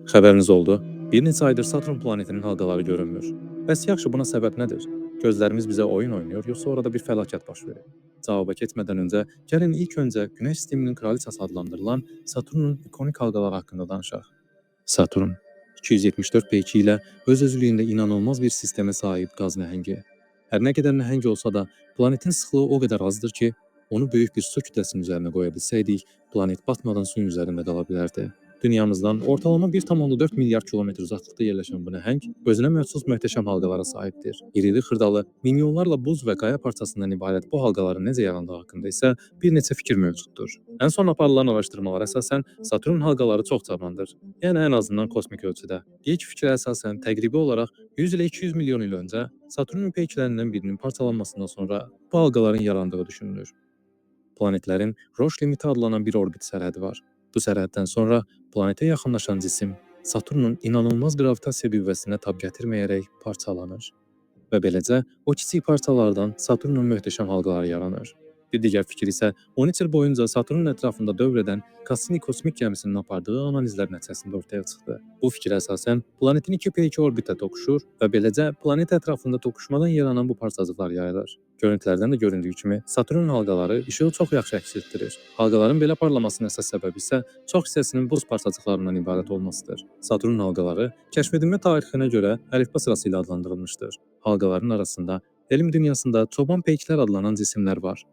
Xəbəriniz oldu. Bir neçə aydır Saturn planetinin halqaları görünmür. Bəs yaxşı, buna səbəb nədir? Gözlərimiz bizə oyun oynayır, yoxsa orada bir fəlakət baş verir? Cavaba keçmədən öncə, gəlin ilk öncə Günəş sisteminin kraliçası adlandırılan Saturnun ikonik halqaları haqqında danışaq. Saturn 274 peyki ilə öz-özlüyündə inanılmaz bir sistemə sahib qaz nəhəngi. Hər nə qədər nəhəng olsa da, planetin sıxlığı o qədər azdır ki, onu böyük bir su kütləsinin üzərinə qoya bilsəydik, planet batmadan suyun üzərində qala bilərdi. Dünyamızdan ortalama 1,4 milyard kilometr uzaqlıqda yerləşən bu nəhəng özünə məxsus möhtəşəm halqalara sahibdir. İrili xırdalı, milyonlarla buz və qaya parçasından ibarət bu halqaların necə yarandığı haqqında isə bir neçə fikir mövcuddur. Ən son aparılan araşdırmalara əsasən Saturnun halqaları çox cavandır. Yəni ən azından kosmik ölçüdə. İlk fikrə əsasən təqribi olaraq 100 ilə 200 milyon il öncə Saturnun peyklərindən birinin parçalanmasından sonra bu halqaların yarandığı düşünülür. Planetlərin Roche limiti adlanan bir orbit sərhədi var. Bu sərhəddən sonra planetə yaxınlaşan cisim Saturnun inanılmaz qravitasiya qüvvəsinə tab gətirməyərək parçalanır və beləcə o kiçik parçalardan Saturnun möhtəşəm halqaları yaranır. Bir digər fikir isə 13 il boyunca Saturnun ətrafında dövr edən Cassini kosmik gəmisinin apardığı analizlər nəticəsində ortaya çıxdı. Bu fikrə əsasən planetin iki peyki orbitə toqquşur və beləcə planet ətrafında toqquşmadan yaranan bu parçacıqlar yayılır. Görüntülərdən də göründüyü kimi Saturnun halqaları işığı çox yaxşı əks etdirir. Halqaların belə parlamasının əsas səbəbi isə çox hissəsinin buz parçacıqlarından ibarət olmasıdır. Saturnun halqaları kəşf edilmə tarixinə görə əlifba sırası ilə adlandırılmışdır. Halqaların arasında elm dünyasında çoban peyklər adlanan cisimlər var.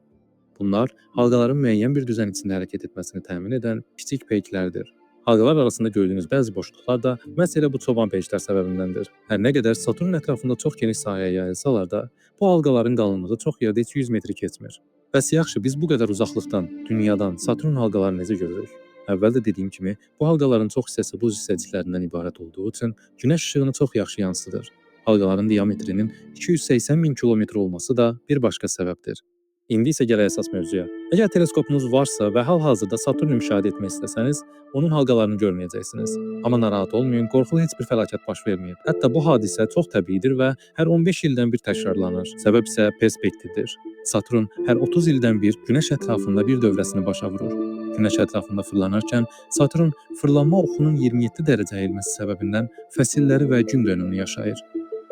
Bunlar halqaların müəyyən bir düzən içində hərəkət etməsini təmin edən kiçik peyklərdir. Halqalar arasında gördüyünüz bəzi boşluqlar da məhz elə bu çoban peyklər səbəbindəndir. Hər nə qədər Saturnun ətrafında çox geniş sahəyə yayılsalar da, bu halqaların qalınlığı çox yerdə heç 100 metri keçmir. Bəs yaxşı, biz bu qədər uzaqlıqdan, dünyadan Saturnun halqalarını necə görürük? Əvvəldə dediyim kimi, bu halqaların çox hissəsi buz hissəciklərindən ibarət olduğu üçün günəş işığını çox yaxşı yansıdır. Halqaların diametrinin 280 min kilometr olması da bir başqa səbəbdir. İndi isə gələk əsas mövzuya. Əgər teleskopunuz varsa və hal-hazırda Saturnu müşahidə etmək istəsəniz, onun halqalarını görməyəcəksiniz. Amma narahat olmayın, qorxulu heç bir fəlakət baş verməyib. Hətta bu hadisə çox təbiidir və hər 15 ildən bir təkrarlanır. Səbəb isə perspektivdir. Saturn hər 30 ildən bir Günəş ətrafında bir dövrəsini başa vurur. Günəş ətrafında fırlanarkən Saturn fırlanma oxunun 27 dərəcə əyilməsi səbəbindən fəsilləri və gün dönümünü yaşayır.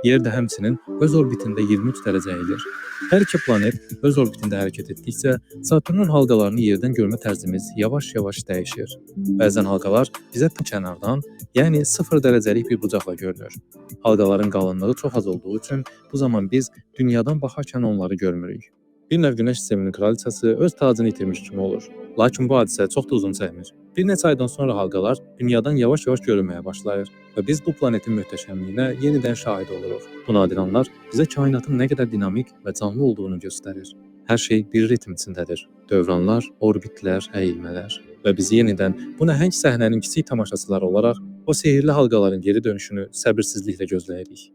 Yer də həmçinin öz orbitində 23 dərəcə əyilir. Hər iki planet öz orbitində hərəkət etdikcə Saturnun halqalarını yerdən görmə tərzimiz yavaş-yavaş dəyişir. Bəzən halqalar bizə kənardan, yəni 0 dərəcəlik bir bucaqla görünür. Halqaların qalınlığı çox az olduğu üçün bu zaman biz dünyadan baxarkən onları görmürük. Bir növ Günəş sisteminin kraliçası öz tacını itirmiş kimi olur. Lakin bu hadisə çox da uzun çəkmir. Bir neçə aydan sonra halqalar dünyadan yavaş-yavaş görünməyə başlayır və biz bu planetin möhtəşəmliyinə yenidən şahid oluruq. Bu nadir anlar bizə kainatın nə qədər dinamik və canlı olduğunu göstərir. Hər şey bir ritm içindədir. Dövranlar, orbitlər, əyilmələr və biz yenidən bu nəhəng səhnənin kiçik tamaşaçıları olaraq o sehirli halqaların geri dönüşünü səbirsizliklə gözləyirik.